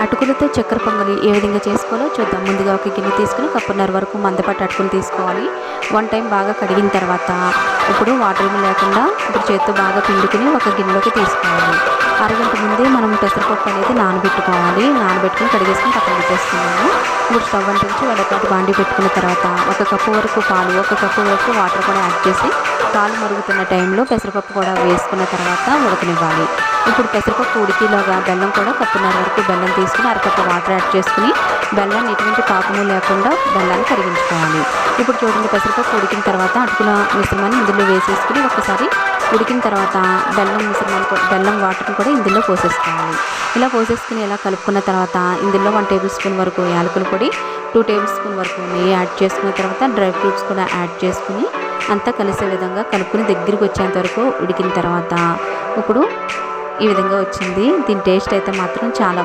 అటుకులతో చక్కెర పొంగలి ఏ విధంగా చేసుకోవాలో చూద్దాం. ముందుగా ఒక గిన్నె తీసుకుని కప్పున్నర వరకు మందపాటి అటుకులు తీసుకోవాలి. 1 టైం బాగా కడిగిన తర్వాత ఇప్పుడు వాటర్ ఏమీ లేకుండా ఇప్పుడు చేత్తో బాగా పిండుకుని ఒక గిన్నెలోకి తీసుకోవాలి. అరగంట ముందే మనం పెసరపప్పు అనేది నానబెట్టుకోవాలి. నానబెట్టుకుని కడిగేసుకుని పక్కన పెట్టేసుకున్నాము. ఇప్పుడు స్టవ్ అంటించి వడకట్టి బాండి పెట్టుకున్న తర్వాత 1 కప్పు వరకు పాలు, 1 కప్పు వరకు వాటర్ కూడా యాడ్ చేసి పాలు మరుగుతున్న టైంలో పెసరపప్పు కూడా వేసుకున్న తర్వాత ఉడకనివ్వాలి. ఇప్పుడు పెసరపప్పు ఉడికిలోగా బెల్లం కూడా కప్పున్నర వరకు బెల్లం తీసుకుని అరకప్పు వాటర్ యాడ్ చేసుకుని బెల్లాన్ని ఎటువంటి పాకము లేకుండా బెల్లాన్ని కరిగించుకోవాలి. ఇప్పుడు చూడండి, పెసరపప్పు ఉడికిన తర్వాత అటుకుల మిశ్రమాన్ని ఇందులో వేసేసుకుని ఒకసారి ఉడికిన తర్వాత బెల్లం వాటర్ని కూడా ఇందులో పోసేసుకోవాలి. ఇలా పోసేసుకుని ఇలా కలుపుకున్న తర్వాత ఇందులో 1 టేబుల్ స్పూన్ వరకు యాలకుల పొడి, 2 టేబుల్ స్పూన్ వరకు నెయ్యి యాడ్ చేసుకున్న తర్వాత డ్రై ఫ్రూట్స్ కూడా యాడ్ చేసుకుని అంతా కలిసే విధంగా కలుపుకుని దగ్గరికి వచ్చేంత వరకు ఉడికిన తర్వాత ఇప్పుడు ఈ విధంగా వచ్చింది. దీని టేస్ట్ అయితే మాత్రం చాలా